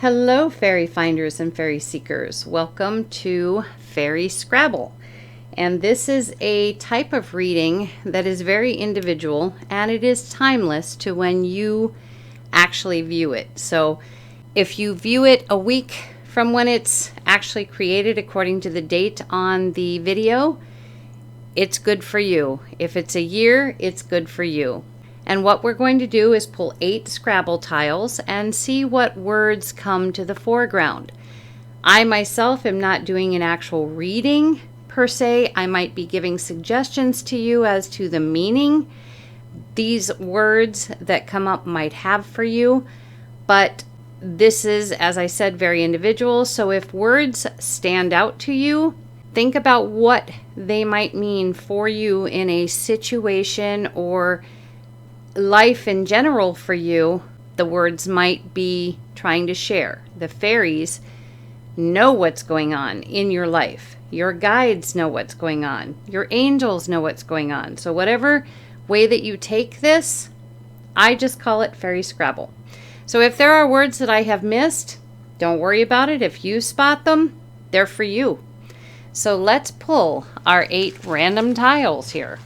Hello, fairy finders and fairy seekers. Welcome to Faerie Scrabble. And this is a type of reading that is very individual, and it is timeless to when you actually view it. So if you view it a week from when it's actually created according to the date on the video, it's good for you. If it's a year, it's good for you. And what we're going to do is pull 8 Scrabble tiles and see what words come to the foreground. I myself am not doing an actual reading per se. I might be giving suggestions to you as to the meaning these words that come up might have for you. But this is, as I said, very individual. So if words stand out to you, think about what they might mean for you in a situation or life in general for you. The words might be trying to share. The fairies know what's going on in your life. Your guides know what's going on. Your angels know what's going on. So whatever way that you take this, I just call it Faerie Scrabble. So if there are words that I have missed, don't worry about it. If you spot them, they're for you. So let's pull our 8 random tiles here.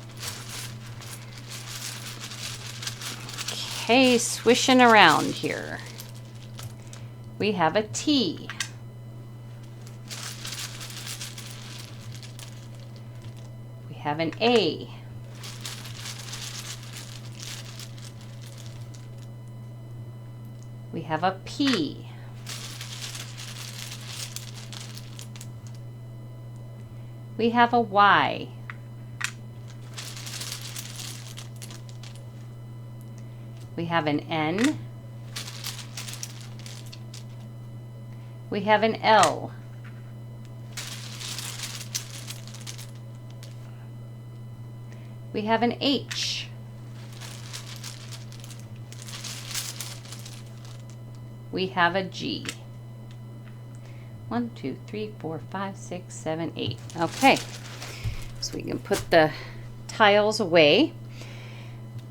Okay, swishing around here. We have a T. We have an A. We have a P. We have a Y. We have an N. We have an L. We have an H. We have a G. 1, 2, 3, 4, 5, 6, 7, 8. Okay, so we can put the tiles away.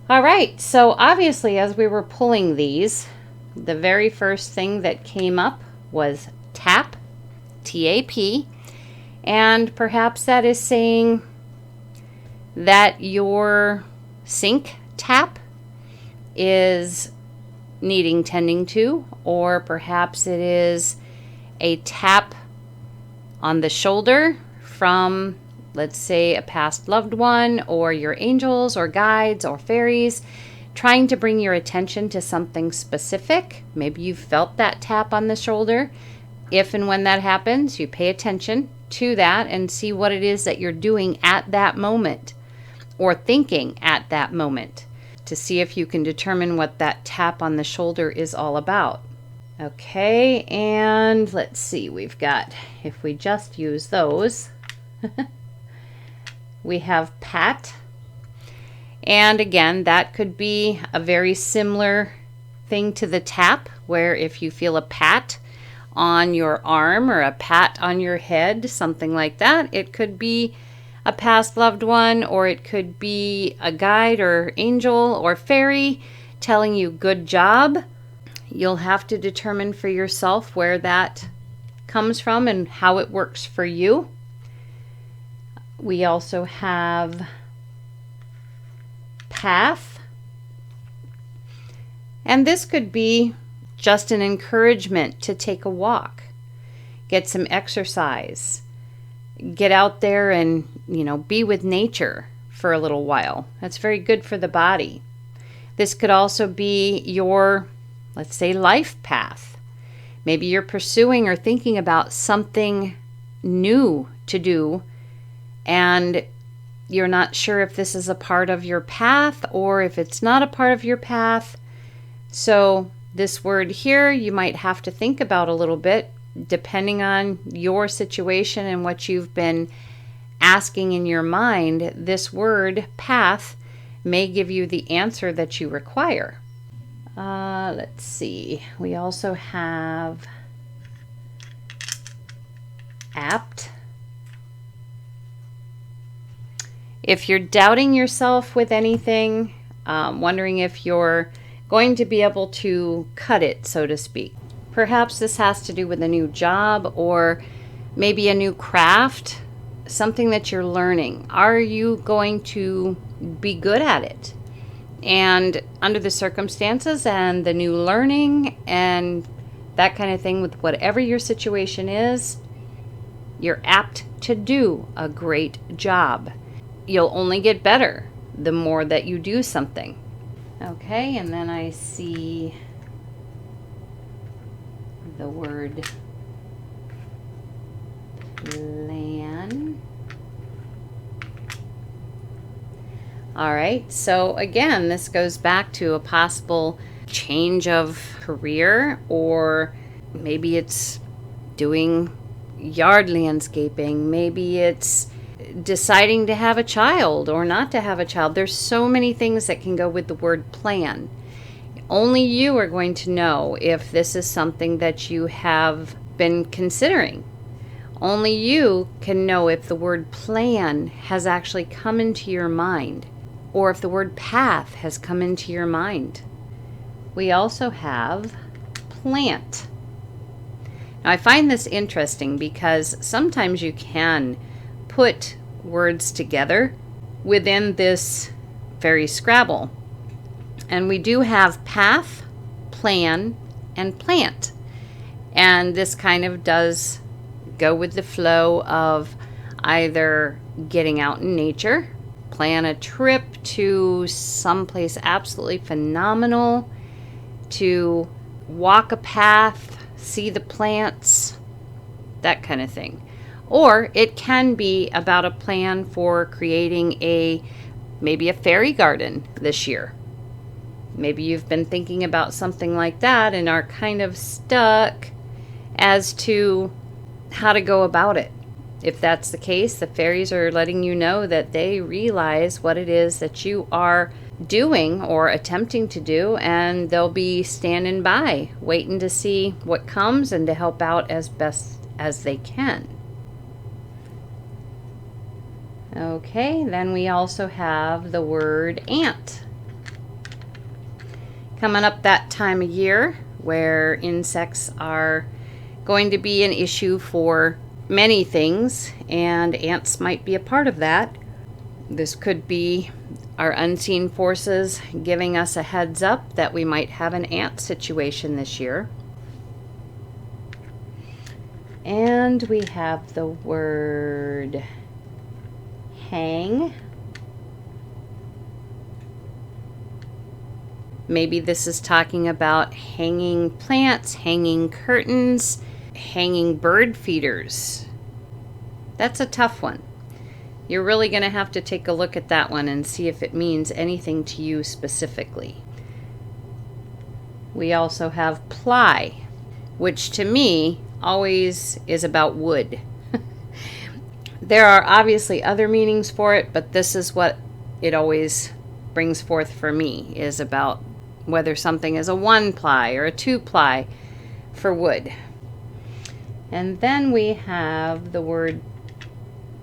All right, so obviously as we were pulling these, the very first thing that came up was tap, T-A-P, and perhaps that is saying that your sink tap is needing tending to, or perhaps it is a tap on the shoulder from, let's say, a past loved one or your angels or guides or fairies trying to bring your attention to something specific. Maybe you felt that tap on the shoulder. If and when that happens, you pay attention to that and see what it is that you're doing at that moment or thinking at that moment to see if you can determine what that tap on the shoulder is all about. Okay, and let's see, we've got, if we just use those, we have pat, and again, that could be a very similar thing to the tap, where if you feel a pat on your arm or a pat on your head, something like that, it could be a past loved one, or it could be a guide or angel or fairy telling you good job. You'll have to determine for yourself where that comes from and how it works for you. We also have path. And this could be just an encouragement to take a walk, get some exercise, get out there and, be with nature for a little while. That's very good for the body. This could also be your, let's say, life path. Maybe you're pursuing or thinking about something new to do, and you're not sure if this is a part of your path or if it's not a part of your path. So this word here, you might have to think about a little bit, depending on your situation and what you've been asking in your mind. This word, path, may give you the answer that you require. Let's see. We also have apt. If you're doubting yourself with anything, wondering if you're going to be able to cut it, so to speak, Perhaps this has to do with a new job or maybe a new craft, something that you're learning. Are you going to be good at it? And under the circumstances and the new learning and that kind of thing, with whatever your situation is, you're apt to do a great job. You'll only get better the more that you do something. Okay, and then I see the word plan. All right, so again, this goes back to a possible change of career, or maybe it's doing yard landscaping, maybe it's deciding to have a child or not to have a child. There's so many things that can go with the word plan. Only you are going to know if this is something that you have been considering. Only you can know if the word plan has actually come into your mind, or if the word path has come into your mind. We also have plant. Now, I find this interesting because sometimes you can put words together within this Faerie Scrabble. And we do have path, plan, and plant. And this kind of does go with the flow of either getting out in nature, plan a trip to someplace absolutely phenomenal, to walk a path, see the plants, that kind of thing. Or it can be about a plan for creating maybe a fairy garden this year. Maybe you've been thinking about something like that and are kind of stuck as to how to go about it. If that's the case, the fairies are letting you know that they realize what it is that you are doing or attempting to do, and they'll be standing by, waiting to see what comes and to help out as best as they can. Okay, then we also have the word ant. Coming up that time of year where insects are going to be an issue for many things, and ants might be a part of that. This could be our unseen forces giving us a heads up that we might have an ant situation this year. And we have the word hang. Maybe this is talking about hanging plants, hanging curtains, hanging bird feeders. That's a tough one. You're really going to have to take a look at that one and see if it means anything to you specifically. We also have ply, which to me always is about wood. There are obviously other meanings for it, but this is what it always brings forth for me, is about whether something is a 1-ply or a 2-ply for wood. And then we have the word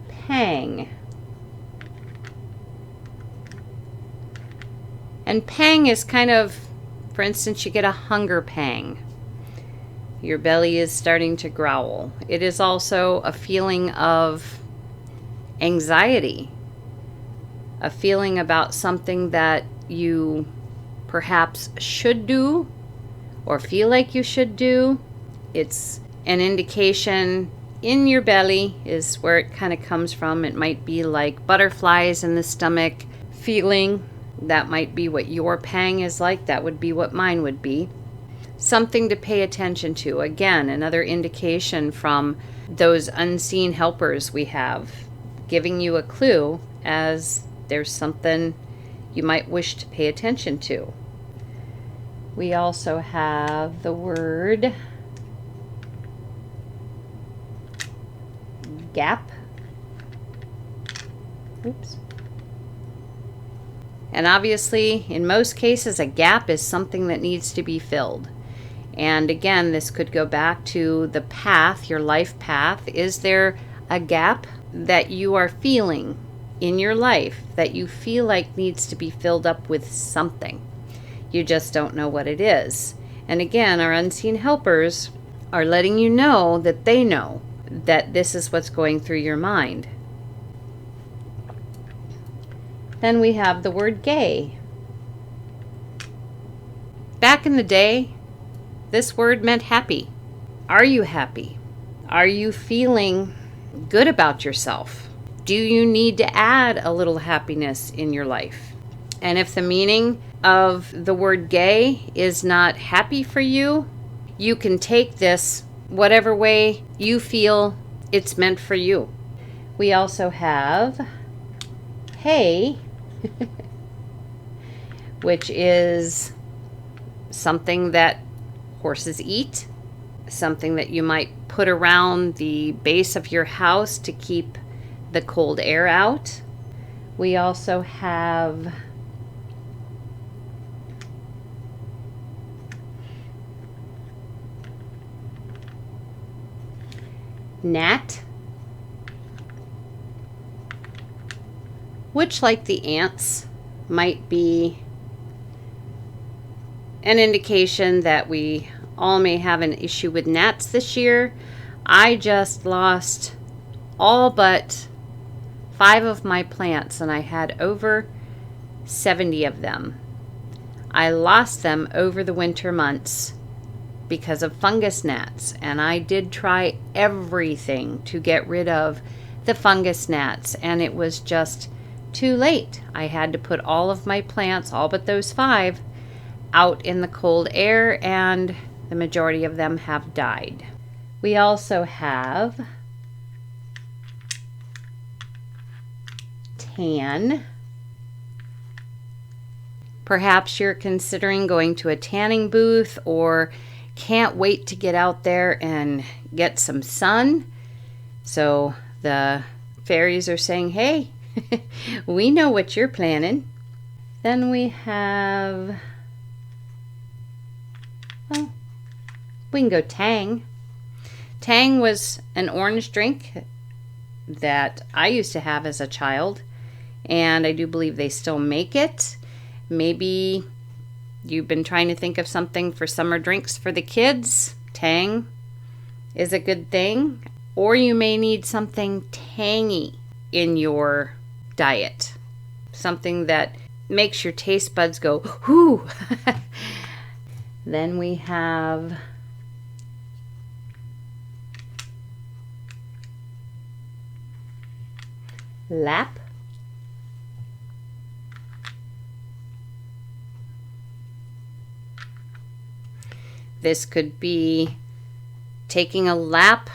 pang. And pang is kind of, for instance, you get a hunger pang. Your belly is starting to growl. It is also a feeling of anxiety, a feeling about something that you perhaps should do or feel like you should do. It's an indication in your belly is where it kind of comes from. It might be like butterflies in the stomach feeling. That might be what your pang is like. That would be what mine would be. Something to pay attention to. Again, another indication from those unseen helpers we have, giving you a clue as there's something you might wish to pay attention to. We also have the word gap. Oops. And obviously, in most cases, a gap is something that needs to be filled. And again, this could go back to the path, your life path. Is there a gap that you are feeling in your life that you feel like needs to be filled up with something? You just don't know what it is. And again, our unseen helpers are letting you know that they know that this is what's going through your mind. Then we have the word gay. Back in the day, this word meant happy. Are you happy? Are you feeling good about yourself? Do you need to add a little happiness in your life? And if the meaning of the word gay is not happy for you, you can take this whatever way you feel it's meant for you. We also have hay, which is something that horses eat, something that you might put around the base of your house to keep the cold air out. We also have gnat, which, like the ants, might be an indication that we all may have an issue with gnats this year. I just lost all but 5 of my plants, and I had over 70 of them. I lost them over the winter months because of fungus gnats, and I did try everything to get rid of the fungus gnats, and it was just too late. I had to put all of my plants, all but those 5, out in the cold air, and the majority of them have died. We also have tan. Perhaps you're considering going to a tanning booth or can't wait to get out there and get some sun. So the fairies are saying, hey, we know what you're planning. Then we have, well, we can go Tang. Tang was an orange drink that I used to have as a child, and I do believe they still make it. Maybe you've been trying to think of something for summer drinks for the kids. Tang is a good thing. Or you may need something tangy in your diet. Something that makes your taste buds go, whoo! Then we have lap. This could be taking a lap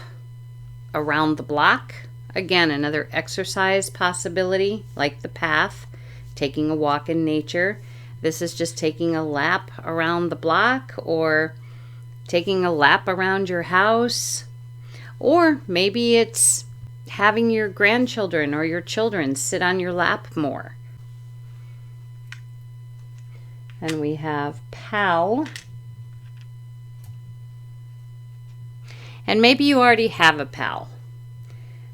around the block. Again, another exercise possibility, like the path, taking a walk in nature. This is just taking a lap around the block, or taking a lap around your house. Or maybe it's having your grandchildren or your children sit on your lap more. And we have pal. And maybe you already have a pal.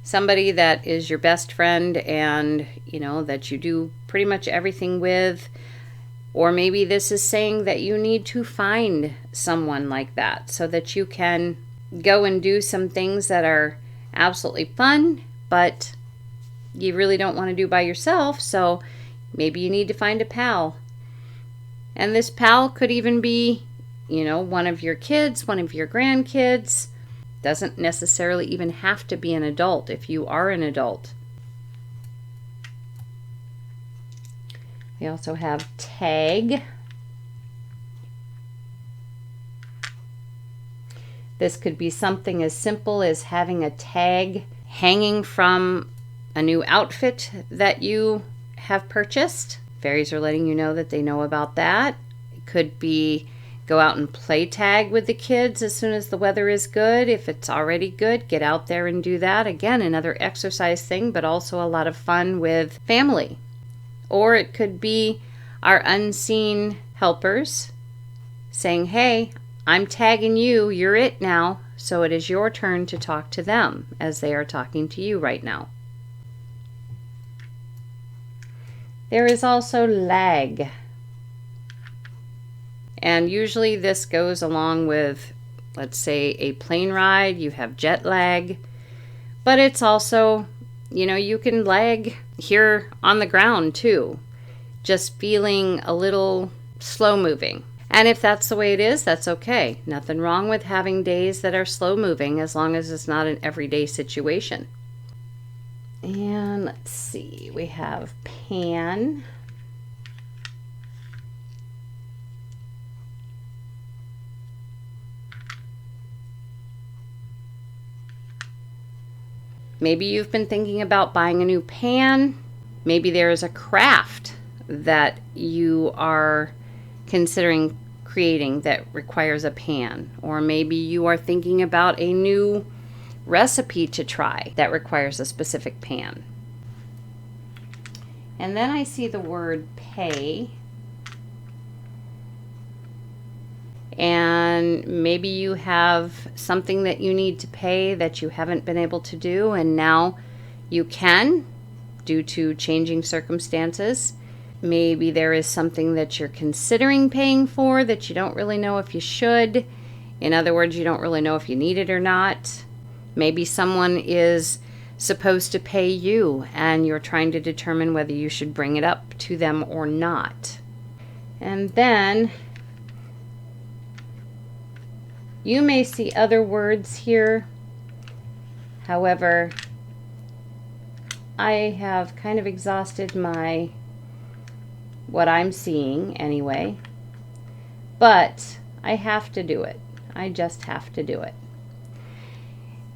Somebody that is your best friend and, you know, that you do pretty much everything with. Or maybe this is saying that you need to find someone like that so that you can go and do some things that are absolutely fun, but you really don't want to do by yourself. So maybe you need to find a pal. And this pal could even be, you know, one of your kids, one of your grandkids. Doesn't necessarily even have to be an adult if you are an adult. We also have tag. This could be something as simple as having a tag hanging from a new outfit that you have purchased. Fairies are letting you know that they know about that. It could be go out and play tag with the kids as soon as the weather is good. If it's already good, get out there and do that. Again, another exercise thing, but also a lot of fun with family. Or it could be our unseen helpers saying, hey, I'm tagging you, you're it now, so it is your turn to talk to them as they are talking to you right now. There is also lag. And usually this goes along with, let's say, a plane ride. You have jet lag, but it's also, you can lag here on the ground too, just feeling a little slow moving. And if that's the way it is, that's okay. Nothing wrong with having days that are slow moving as long as it's not an everyday situation. And let's see, we have pan. Maybe you've been thinking about buying a new pan. Maybe there is a craft that you are considering creating that requires a pan. Or maybe you are thinking about a new recipe to try that requires a specific pan. And then I see the word pay. And maybe you have something that you need to pay that you haven't been able to do, and now you can due to changing circumstances. Maybe there is something that you're considering paying for that you don't really know if you should. In other words, you don't really know if you need it or not. Maybe someone is supposed to pay you and you're trying to determine whether you should bring it up to them or not. And then you may see other words here. However, I have kind of exhausted what I'm seeing anyway. But I have to do it. I just have to do it.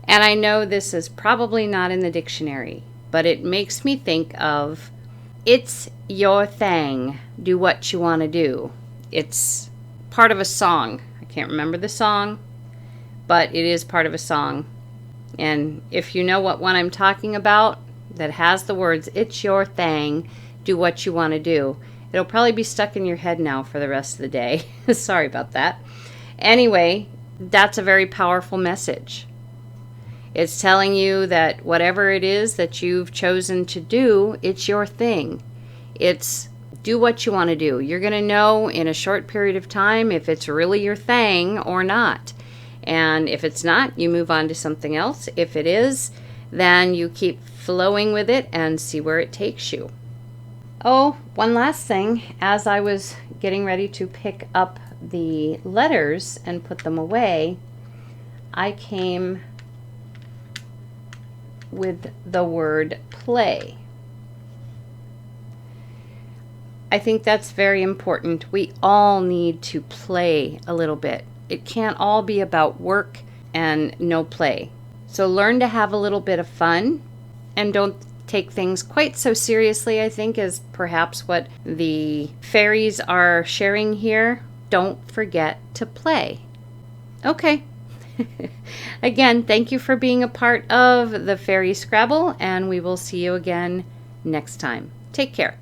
And I know this is probably not in the dictionary, but it makes me think of, it's your thing. Do what you want to do. It's part of a song. Can't remember the song, but it is part of a song. And if you know what one I'm talking about that has the words, it's your thing, do what you want to do, it'll probably be stuck in your head now for the rest of the day. Sorry about that. Anyway, that's a very powerful message. It's telling you that whatever it is that you've chosen to do, it's your thing. It's do what you want to do. You're going to know in a short period of time if it's really your thing or not. And if it's not, you move on to something else. If it is, then you keep flowing with it and see where it takes you. Oh, one last thing. As I was getting ready to pick up the letters and put them away, I came with the word play. I think that's very important. We all need to play a little bit. It can't all be about work and no play. So learn to have a little bit of fun and don't take things quite so seriously, I think, as perhaps what the fairies are sharing here. Don't forget to play. Okay. Again, thank you for being a part of the Faerie Scrabble, and we will see you again next time. Take care.